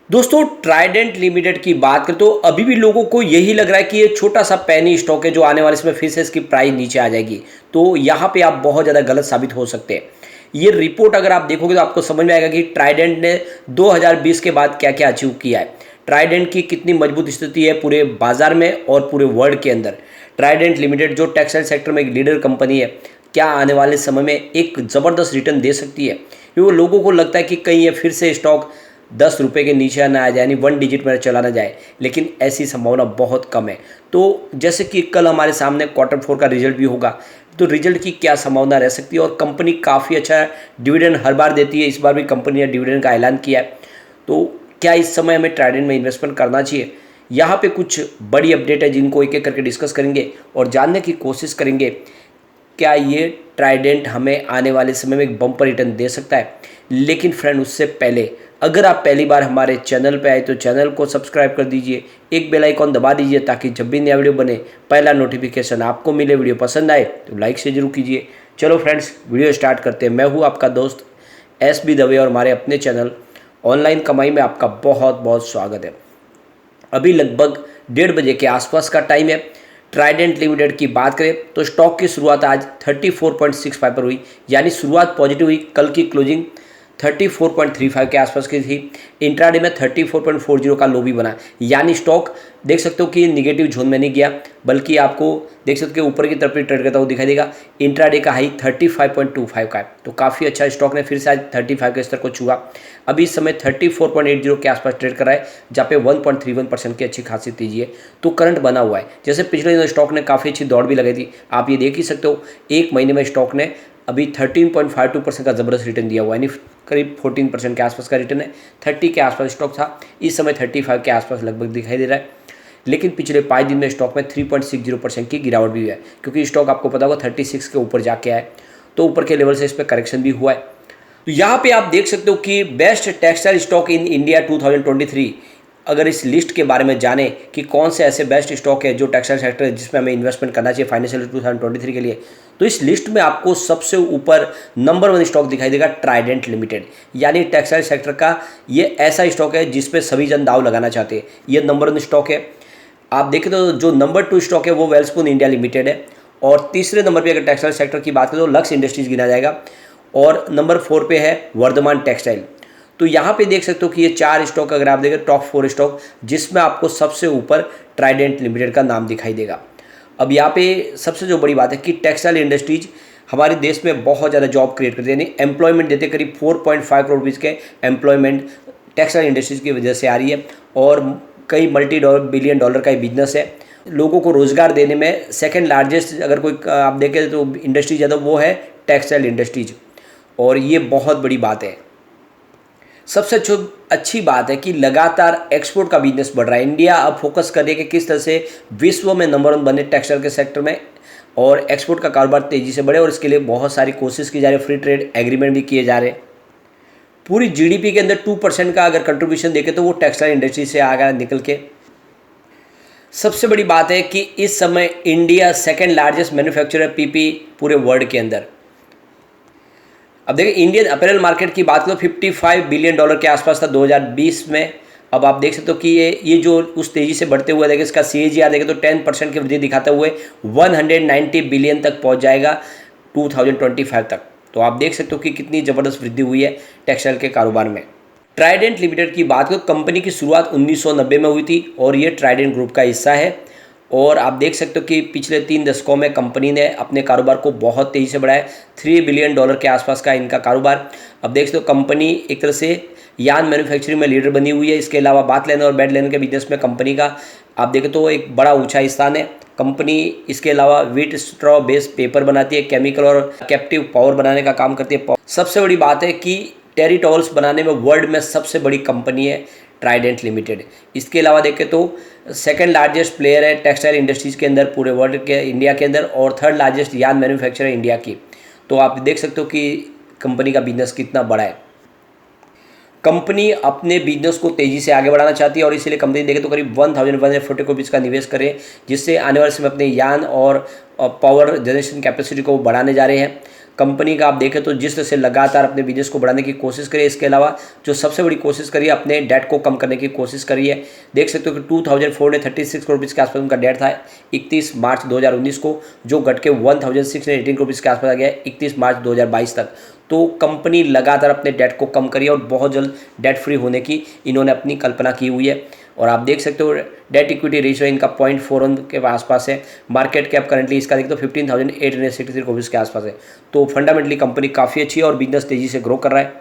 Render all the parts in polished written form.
दोस्तों Trident limited की बात करें तो अभी भी लोगों को यही लग रहा है कि ये छोटा सा पैनी स्टॉक है जो आने वाले समय फिर से इसकी प्राइस नीचे आ जाएगी। तो यहाँ पे आप बहुत ज़्यादा गलत साबित हो सकते हैं। ये रिपोर्ट अगर आप देखोगे तो आपको समझ में आएगा कि ट्राइडेंट ने 2020 के बाद क्या क्या अचीव किया है। ट्राइडेंट की कितनी मजबूत स्थिति है पूरे बाजार में और पूरे वर्ल्ड के अंदर। ट्राइडेंट लिमिटेड जो टेक्सटाइल सेक्टर में एक लीडर कंपनी है, क्या आने वाले समय में एक ज़बरदस्त रिटर्न दे सकती है। क्योंकि लोगों को लगता है कि कहीं ये फिर से स्टॉक 10 रुपये के नीचे ना आ जाए, यानी 1 डिजिट में चला ना जाए, लेकिन ऐसी संभावना बहुत कम है। तो जैसे कि कल हमारे सामने क्वार्टर 4 का रिजल्ट भी होगा, तो रिजल्ट की क्या संभावना रह सकती है। और कंपनी काफ़ी अच्छा डिविडेंड हर बार देती है, इस बार भी कंपनी ने डिविडेंड का ऐलान किया है। तो क्या इस समय हमें ट्राइडेंट में इन्वेस्टमेंट करना चाहिए। यहाँ पे कुछ बड़ी अपडेट है जिनको एक एक करके डिस्कस करेंगे और जानने की कोशिश करेंगे क्या ये ट्राइडेंट हमें आने वाले समय में एक बम्पर रिटर्न दे सकता है। लेकिन फ्रेंड, उससे पहले अगर आप पहली बार हमारे चैनल पे आए तो चैनल को सब्सक्राइब कर दीजिए, एक बेल आइकॉन दबा दीजिए ताकि जब भी नया वीडियो बने पहला नोटिफिकेशन आपको मिले। वीडियो पसंद आए तो लाइक से जरूर कीजिए। चलो फ्रेंड्स, वीडियो स्टार्ट करते हैं। मैं हूँ आपका दोस्त SB दवे और हमारे अपने चैनल ऑनलाइन कमाई में आपका बहुत बहुत स्वागत है। अभी लगभग 1:30 बजे के आसपास का टाइम है। ट्राइडेंट लिमिटेड की बात करें तो स्टॉक की शुरुआत आज 34.65 पर हुई, यानी शुरुआत पॉजिटिव हुई। कल की क्लोजिंग 34.35 के आसपास की थी। इंट्राडे में 34.40 का लो भी बना, यानी स्टॉक देख सकते हो कि निगेटिव जोन में नहीं गया, बल्कि आपको देख सकते हो ऊपर की तरफ ही ट्रेड करता हुआ दिखाई देगा। इंट्राडे का हाई 35.25 का है, तो काफ़ी अच्छा स्टॉक ने फिर से आज 35 के स्तर को छुआ। अभी इस समय 34.80 के आसपास ट्रेड कर रहा है, जहाँ पे 1.31% की अच्छी खासी तेजी है। तो करंट बना हुआ है। जैसे पिछले दिनों स्टॉक ने काफ़ी अच्छी दौड़ भी लगाई थी, आप ये देख ही सकते हो। एक महीने में स्टॉक ने अभी 13.52% का ज़बरदस्त रिटर्न दिया हुआ है, यानी करीब 14% के आसपास का रिटर्न है। 30 के आसपास स्टॉक था, इस समय 35 के आसपास लगभग दिखाई दे रहा है। लेकिन पिछले 5 दिन में स्टॉक में 3.60% की गिरावट भी हुई है, क्योंकि स्टॉक आपको पता होगा 36 के ऊपर जाके आए, तो ऊपर के लेवल से इस पर करेक्शन भी हुआ है। तो यहाँ पे आप देख सकते हो कि best textile stock in India 2023। अगर इस लिस्ट के बारे में जाने कि कौन से ऐसे बेस्ट स्टॉक है जो टेक्सटाइल सेक्टर है जिसमें हमें इन्वेस्टमेंट करना चाहिए फाइनेंशियल 2023 के लिए, तो इस लिस्ट में आपको सबसे ऊपर नंबर 1 स्टॉक दिखाई देगा ट्राइडेंट लिमिटेड। यानी टेक्सटाइल सेक्टर का ये ऐसा स्टॉक है जिस पे सभी जन दाव लगाना चाहते हैं। ये नंबर 1 स्टॉक है। आप देखें तो जो नंबर 2 स्टॉक है वो वेलस्पून इंडिया लिमिटेड है, और तीसरे नंबर पर अगर टेक्सटाइल सेक्टर की बात करें तो लक्स इंडस्ट्रीज गिना जाएगा, और नंबर 4 पे है वर्धमान टेक्सटाइल। तो यहाँ पे देख सकते हो कि ये 4 स्टॉक अगर आप देखें टॉप 4 स्टॉक, जिसमें आपको सबसे ऊपर ट्राइडेंट लिमिटेड का नाम दिखाई देगा। अब यहाँ पे सबसे जो बड़ी बात है कि टेक्सटाइल इंडस्ट्रीज हमारे देश में बहुत ज़्यादा जॉब क्रिएट करती है, यानी एम्प्लॉयमेंट देते। करीब 4.5 करोड़ रुपीज़ के एम्प्लॉयमेंट टेक्सटाइल इंडस्ट्रीज की वजह से आ रही है, और कई बिलियन डॉलर का बिजनेस है। लोगों को रोज़गार देने में सेकेंड लार्जेस्ट अगर कोई आप देखें तो इंडस्ट्री ज़्यादा वो है टेक्सटाइल इंडस्ट्रीज, और ये बहुत बड़ी बात है। सबसे अच्छी बात है कि लगातार एक्सपोर्ट का बिजनेस बढ़ रहा है। इंडिया अब फोकस कर रही है कि किस तरह से विश्व में नंबर 1 बने टेक्सटाइल के सेक्टर में, और एक्सपोर्ट का कारोबार तेज़ी से बढ़े, और इसके लिए बहुत सारी कोशिश की जा रही है। फ्री ट्रेड एग्रीमेंट भी किए जा रहे हैं। पूरी GDP के अंदर 2% का अगर कंट्रीब्यूशन देखें तो वो टेक्सटाइल इंडस्ट्री से आ गया निकल के। सबसे बड़ी बात है कि इस समय India second largest manufacturer PP पूरे वर्ल्ड के अंदर। अब देखिए इंडियन अपैरल मार्केट की बात करो 55 बिलियन डॉलर के आसपास था 2020 में। अब आप देख सकते हो कि ये जो उस तेज़ी से बढ़ते हुए देखिए इसका CAGR देखें तो 10% की वृद्धि दिखाते हुए 190 बिलियन तक पहुंच जाएगा 2025 तक। तो आप देख सकते हो कि कितनी ज़बरदस्त वृद्धि हुई है टेक्सटाइल के कारोबार में। ट्राइडेंट लिमिटेड की बात करो, कंपनी की शुरुआत 1990 में हुई थी, और ये ट्राइडेंट ग्रुप का हिस्सा है। और आप देख सकते हो कि पिछले 3 दशकों में कंपनी ने अपने कारोबार को बहुत तेज़ी से बढ़ाया। 3 बिलियन डॉलर के आसपास का इनका कारोबार। अब देख सकते हो कंपनी एक तरह से यार्न मैन्युफैक्चरिंग में लीडर बनी हुई है। इसके अलावा बात लेने और बेड लेने के बिजनेस में कंपनी का आप देखें तो एक बड़ा ऊंचा स्थान है। कंपनी इसके अलावा व्हीट स्ट्रॉ बेस्ड पेपर बनाती है, केमिकल और कैप्टिव पावर बनाने का काम करती है। सबसे बड़ी बात है कि टेरी टॉवल्स बनाने में वर्ल्ड में सबसे बड़ी कंपनी है ट्राइडेंट लिमिटेड। इसके अलावा देखें तो सेकंड लार्जेस्ट प्लेयर है टेक्सटाइल इंडस्ट्रीज के अंदर पूरे वर्ल्ड के इंडिया के अंदर, और third largest yarn manufacturer India की। तो आप देख सकते हो कि कंपनी का बिजनेस कितना बड़ा है। कंपनी अपने बिजनेस को तेज़ी से आगे बढ़ाना चाहती है, और इसीलिए कंपनी देखें तो करीब 1140 रुपीज़ का निवेश करें, जिससे आने वाले समय अपने यार्न और पावर जनरेशन कैपेसिटी को बढ़ाने जा रहे हैं। कंपनी का आप देखें तो जिस तरह से लगातार अपने बिजनेस को बढ़ाने की कोशिश करी है, इसके अलावा जो सबसे बड़ी कोशिश करी है अपने डेट को कम करने की कोशिश करी है। देख सकते हो कि 2436 करोड़ रुपीज़ के आसपास उनका डेट था 31 मार्च 2019 को, जो घट के 1618 करोड़ रुपीज़ के आसपास आ गया है 31 मार्च 2022 तक। तो कंपनी लगातार अपने डेट को कम करी है और बहुत जल्द डेट फ्री होने की इन्होंने अपनी कल्पना की हुई है। और आप देख सकते हो डेट इक्विटी रेशियो इनका 0.41 के आसपास है। मार्केट कैप करंटली इसका देखते हो 15,863 करोड़ के आसपास है। तो फंडामेंटली कंपनी काफ़ी अच्छी है और बिजनेस तेज़ी से ग्रो कर रहा है।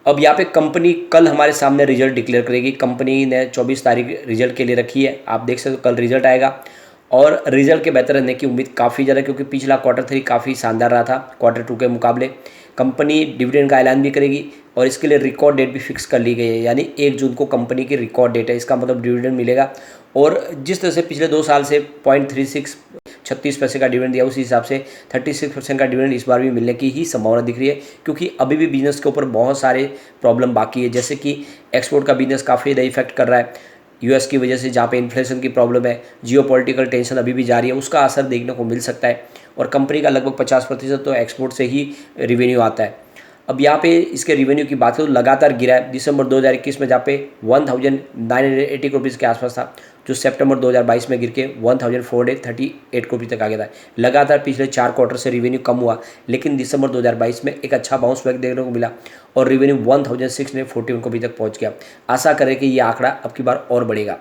अब यहाँ पे कंपनी कल हमारे सामने रिजल्ट डिक्लेयर करेगी। कंपनी ने 24 तारीख रिजल्ट के लिए रखी है। आप देख सकते हो कल रिजल्ट आएगा और रिजल्ट के बेहतर रहने की उम्मीद काफ़ी ज़्यादा, क्योंकि पिछला Q3 काफ़ी शानदार रहा था Q2 के मुकाबले। कंपनी डिविडेंड का ऐलान भी करेगी और इसके लिए रिकॉर्ड डेट भी फिक्स कर ली गई है, यानी 1 जून को कंपनी की रिकॉर्ड डेट है। इसका मतलब डिविडेंड मिलेगा। और जिस तरह से पिछले 2 साल से 36 पैसे का डिविडेंड दिया, उसी हिसाब से 36% का डिविडेंड इस बार भी मिलने की ही संभावना दिख रही है, क्योंकि अभी भी बिजनेस के ऊपर बहुत सारे प्रॉब्लम बाकी है। जैसे कि एक्सपोर्ट का बिजनेस काफ़ी ज़्यादा इफेक्ट कर रहा है यूएस की वजह से, जहाँ पे इन्फ्लेशन की प्रॉब्लम है, जियोपॉलिटिकल टेंशन अभी भी जारी है, उसका असर देखने को मिल सकता है। और कंपनी का लगभग 50% तो एक्सपोर्ट से ही रेवेन्यू आता है। अब यहाँ पे इसके रेवेन्यू की बात करें तो लगातार गिरा है। दिसंबर 2021 में जहाँ पे 1980 करोड़ रुपीज़ के आसपास था, जो सितंबर 2022 में गिर के 1438 करोड़ तक आ गया था। लगातार पिछले 4 क्वार्टर से रेवेन्यू कम हुआ, लेकिन दिसंबर 2022 में एक अच्छा बाउंस बैक देखने को मिला और रेवेन्यू 1641 करोड़ तक पहुँच गया। आशा करें कि ये आंकड़ा अब की बार और बढ़ेगा।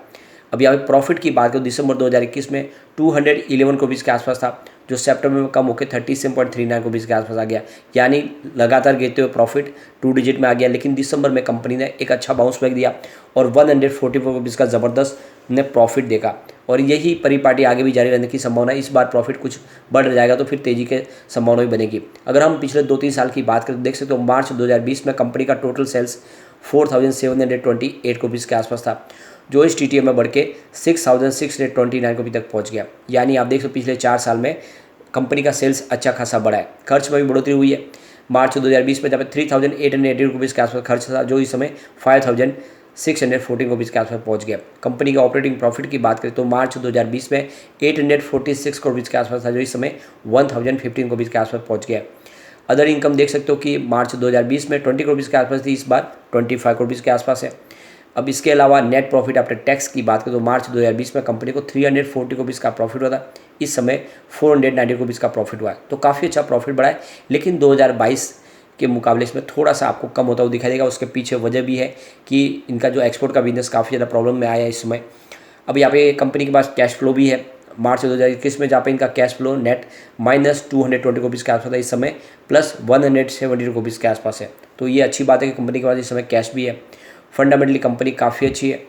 अब यहाँ पे प्रॉफिट की बात करें दिसंबर 2021 में 211 करोड़ के आसपास था, जो सितंबर में कम होकर 37.39 करोड़ के आसपास आ गया। यानी लगातार गिरते हुए प्रॉफिट 2 डिजिट में आ गया, लेकिन दिसंबर में कंपनी ने एक अच्छा बाउंस बैक दिया और 144 करोड़ का ज़बरदस्त ने प्रॉफिट देखा। और यही परिपाटी आगे भी जारी रहने की संभावना है। इस बार प्रॉफिट कुछ बढ़ जाएगा तो फिर तेज़ी के संभावना भी बनेगी। अगर हम पिछले 2-3 साल की बात करें तो देख सकते हो मार्च 2020 में कंपनी का टोटल सेल्स 4,728 करोड़ के आसपास था, जो इस TTM में बढ़ के 6,629 करोड़ तक पहुंच गया। यानी आप देख सकते हो पिछले 4 साल में कंपनी का सेल्स अच्छा खासा बढ़ा है। खर्च में भी बढ़ोतरी हुई है। मार्च 2020 में जब 3,880 रुपीज़ के आसपास खर्च था, जो इस समय 5,614 रुपीज़ के आसपास पहुंच गया। कंपनी का ऑपरेटिंग प्रॉफिट की बात करें तो मार्च 2020 में 846 करोड़ के आसपास था, जो इस समय 1,015 करोड़ के आसपास पहुंच गया। अदर इनकम देख सकते हो कि मार्च 2020 में 20 करोड़ के आसपास थी, इस बार 25 करोड़ के आसपास है। अब इसके अलावा नेट प्रॉफिट आफ्टर टैक्स की बात करें तो मार्च 2020 में कंपनी को 340 करोड़ का प्रॉफिट हुआ था, इस समय 490 करोड़ का प्रॉफिट हुआ है। तो काफ़ी अच्छा प्रॉफिट बढ़ा है, लेकिन 2022 के मुकाबले इसमें थोड़ा सा आपको कम होता हुआ दिखाई देगा। उसके पीछे वजह भी है कि इनका जो एक्सपोर्ट का बिजनेस काफ़ी ज़्यादा प्रॉब्लम में आया है इस समय। अब यहाँ पे कंपनी के पास कैश फ्लो भी है। मार्च 2021 में जहाँ पे इनका कैश फ्लो नेट -220 करोड़ के आसपास है, इस समय +170 करोड़ के आसपास है। तो ये अच्छी बात है कि कंपनी के पास इस समय कैश भी है। फंडामेंटली कंपनी काफ़ी अच्छी है।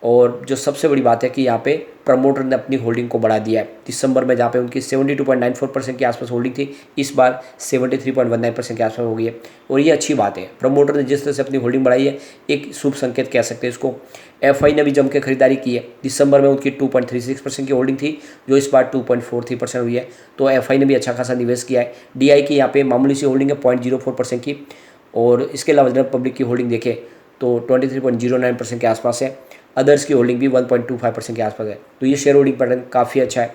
और जो सबसे बड़ी बात है कि यहाँ पे प्रमोटर ने अपनी होल्डिंग को बढ़ा दिया है। दिसंबर में जहाँ पे उनकी 72.94% के आसपास होल्डिंग थी, इस बार 73.19% के आसपास हो गई है। और ये अच्छी बात है, प्रमोटर ने जिस तरह से अपनी होल्डिंग बढ़ाई है, एक शुभ संकेत कह सकते हैं इसको। FI ने भी जम के खरीदारी की है। दिसंबर में उनकी 2.36% की होल्डिंग थी, जो इस बार 2.43% हुई है। तो FI ने भी अच्छा खासा निवेश किया है। DI की यहाँ पे मामूली सी होल्डिंग है 0.04% की। और इसके अलावा जनरल पब्लिक की होल्डिंग देखें तो 23.09% के आसपास है। अदर्स की होल्डिंग भी 1.25% के आसपास है। तो ये शेयर होल्डिंग पैटर्न काफ़ी अच्छा है।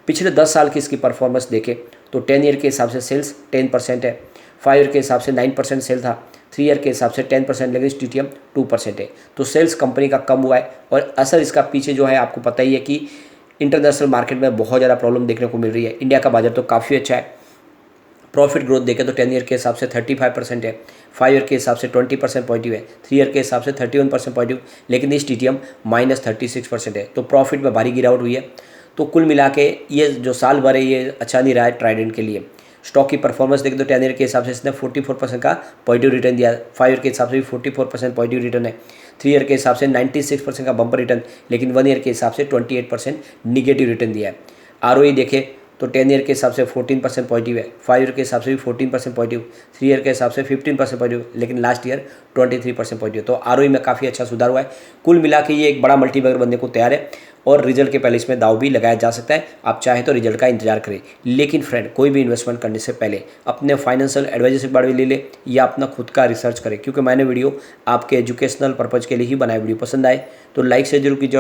पिछले 10 साल की इसकी परफॉर्मेंस देखें तो 10 ईयर के हिसाब से सेल्स 10% है, 5 ईयर के हिसाब से 9% सेल था, 3 ईयर के हिसाब से 10%, लेकिन TTM 2% है। तो सेल्स कंपनी का कम हुआ है और असर इसका पीछे जो है आपको पता ही है कि इंटरनेशनल मार्केट में बहुत ज़्यादा प्रॉब्लम देखने को मिल रही है। इंडिया का बाजार तो काफ़ी अच्छा है। प्रॉफिट ग्रोथ देखें तो 10 ईयर के हिसाब से 35% है, 5 ईयर के हिसाब से 20% पॉजिटिव है, 3 ईयर के हिसाब से 31% पॉजिटिव, लेकिन इस TTM -36% है। तो प्रॉफिट में भारी गिरावट हुई है। तो कुल मिला के ये जो साल भर है ये अच्छा नहीं रहा है ट्राइडेंट के लिए। स्टॉक की परफॉर्मेंस देखें तो 10 ईयर के हिसाब से इसने 44% का पॉजिटिव रिटर्न दिया, 5 ईयर के हिसाब से भी 44% पॉजिटिव रिटर्न है, 3 ईयर के हिसाब से 96% का बम्पर रिटर्न, लेकिन 1 ईयर के हिसाब से 28% निगेटिव रिटर्न दिया है। ROE देखें तो 10 ईयर के हिसाब से 14% पॉजिटिव है, 5 ईयर के हिसाब से भी 14% पॉजिटिव, 3 ईयर के हिसाब से 15% पॉजिटिव, लेकिन लास्ट ईयर 23% पॉजिटिव। तो ROE में काफ़ी अच्छा सुधार हुआ है। कुल मिला के ये एक बड़ा मल्टीबैगर बनने को तैयार है और रिजल्ट के पहले इसमें दाव भी लगाया जा सकता है। आप चाहे तो रिजल्ट का इंतजार करें, लेकिन फ्रेंड कोई भी इन्वेस्टमेंट करने से पहले अपने फाइनेंशियल एडवाइजर से बारे में ले ले या अपना खुद का रिसर्च करें, क्योंकि मैंने वीडियो आपके एजुकेशनल पर्पज़ के लिए ही बनाया। वीडियो पसंद आए तो लाइक से जरूर कीजिए।